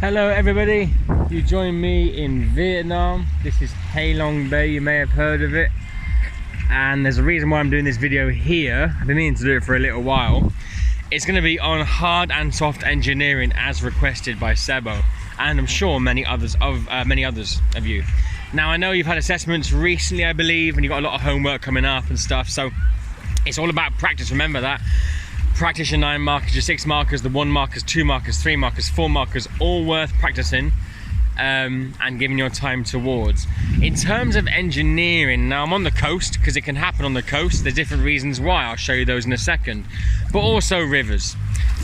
Hello everybody, you join me in Vietnam. This is Ha Long Bay, you may have heard of it. And there's a reason why I'm doing this video here. I've been meaning to do it for a little while. It's going to be on hard and soft engineering as requested by Sebo, and I'm sure many others of you. Now I know you've had assessments recently, I believe, and you've got a lot of homework coming up and stuff, so it's all about practice, remember that. Practice your 9 markers, your 6 markers, the 1 markers, 2 markers, 3 markers, 4 markers, all worth practicing and giving your time towards. In terms of engineering, now I'm on the coast because it can happen on the coast. There's different reasons why, I'll show you those in a second, but also rivers.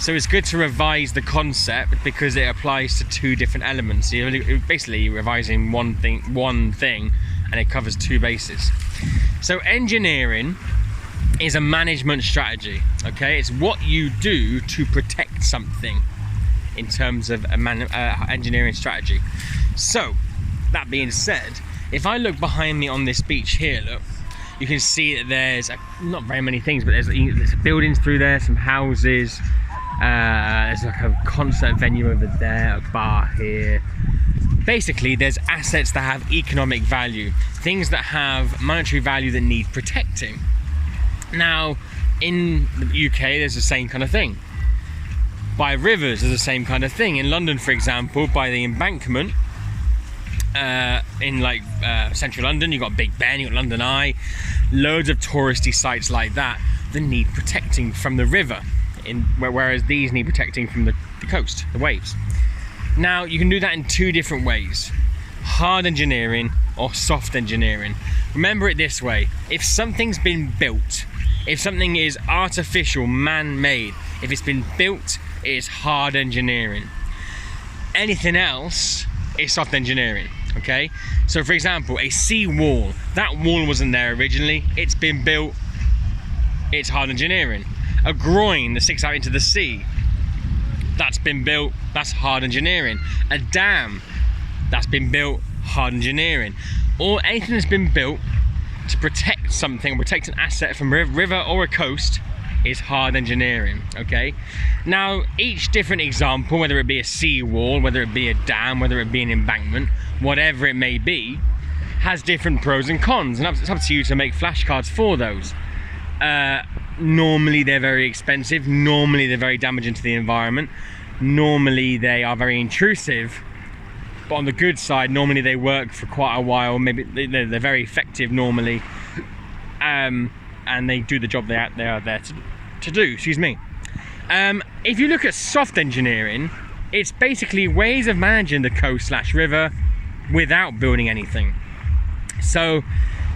So it's good to revise the concept because it applies to 2 different elements. You're basically revising one thing and it covers 2 bases. So engineering is a management strategy, okay? It's what you do to protect something in terms of engineering strategy. So, that being said, if I look behind me on this beach here, look, you can see that there's not very many things, but there's buildings through there, some houses, there's like a concert venue over there, a bar here. Basically, there's assets that have economic value, things that have monetary value that need protecting. Now, in the UK, there's the same kind of thing. By rivers, there's the same kind of thing. In London, for example, by the embankment, in central London, you've got Big Ben, you've got London Eye, loads of touristy sites like that need protecting from the river, whereas these need protecting from the coast, the waves. Now, you can do that in 2 different ways. Hard engineering or soft engineering. Remember it this way: if something's been built, if something is artificial, man-made, if it's been built, it is hard engineering. Anything else is soft engineering, okay? So for example, a sea wall, that wall wasn't there originally, it's been built, it's hard engineering. A groin that sticks out into the sea, that's been built, that's hard engineering. A dam, that's been built, hard engineering. Or anything that's been built to protect something, protect an asset from a river or a coast, is hard engineering, okay? Now, each different example, whether it be a sea wall, whether it be a dam, whether it be an embankment, whatever it may be, has different pros and cons, and it's up to you to make flashcards for those. Normally they're very expensive, normally they're very damaging to the environment, normally they are very intrusive, but on the good side, normally they work for quite a while. Maybe they're very effective normally, and they do the job they are there to do. Excuse me. If you look at soft engineering, it's basically ways of managing the coast/river without building anything. So,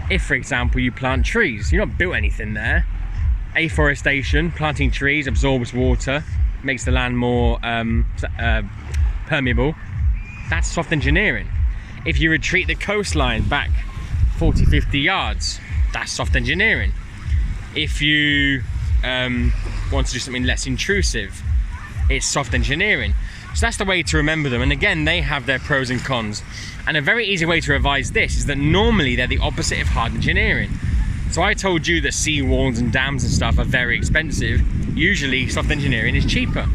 if for example you plant trees, you've not built anything there. Afforestation, planting trees absorbs water, makes the land more permeable. That's soft engineering. If you retreat the coastline back 40-50 yards, that's soft engineering. If you want to do something less intrusive, it's soft engineering. So that's the way to remember them, and again, they have their pros and cons. And a very easy way to revise this is that normally they're the opposite of hard engineering. So I told you that sea walls and dams and stuff are very expensive. Usually soft engineering is cheaper.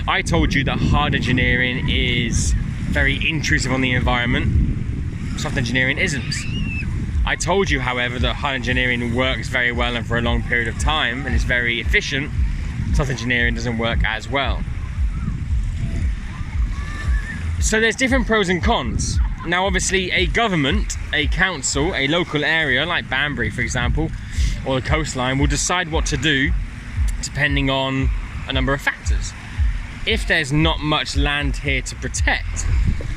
I told you that hard engineering is very intrusive on the environment. Soft engineering isn't. I told you, however, that hard engineering works very well and for a long period of time and is very efficient. Soft engineering doesn't work as well. So there's different pros and cons. Now obviously a government, a council, a local area like Banbury for example, or the coastline will decide what to do depending on a number of factors. If there's not much land here to protect,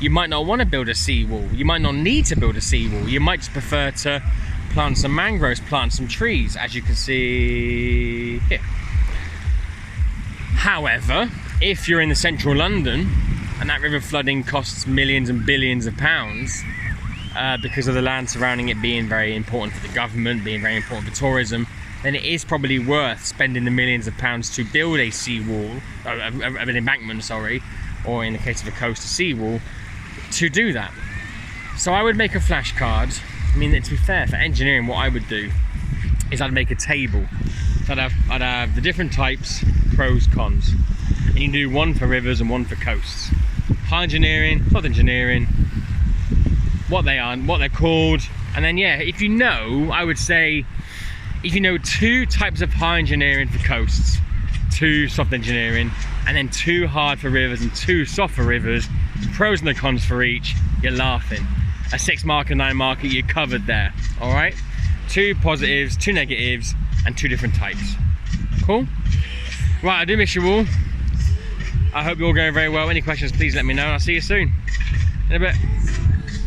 you might not want to build a seawall. You might not need to build a seawall. You might just prefer to plant some mangroves, plant some trees, as you can see here. However, if you're in the central London and that river flooding costs millions and billions of pounds because of the land surrounding it being very important for the government, being very important for tourism, then it is probably worth spending the millions of pounds to build a seawall, an embankment, sorry, or in the case of a coast, a seawall, to do that. So I would make a flashcard. I mean, to be fair, for engineering, what I would do is I'd make a table. So I'd have the different types, pros, cons. And you can do one for rivers and one for coasts. hard engineering, soft engineering, what they are, what they're called, and then yeah, if you know, I would say, if you know 2 types of hard engineering for coasts, 2 soft engineering, and then 2 hard for rivers and 2 soft for rivers, pros and the cons for each, you're laughing. A 6 marker, 9 marker, you're covered there, all right? 2 positives, 2 negatives, and 2 different types. Cool? Right, I do miss you all. I hope you're all going very well. Any questions, please let me know. I'll see you soon. In a bit.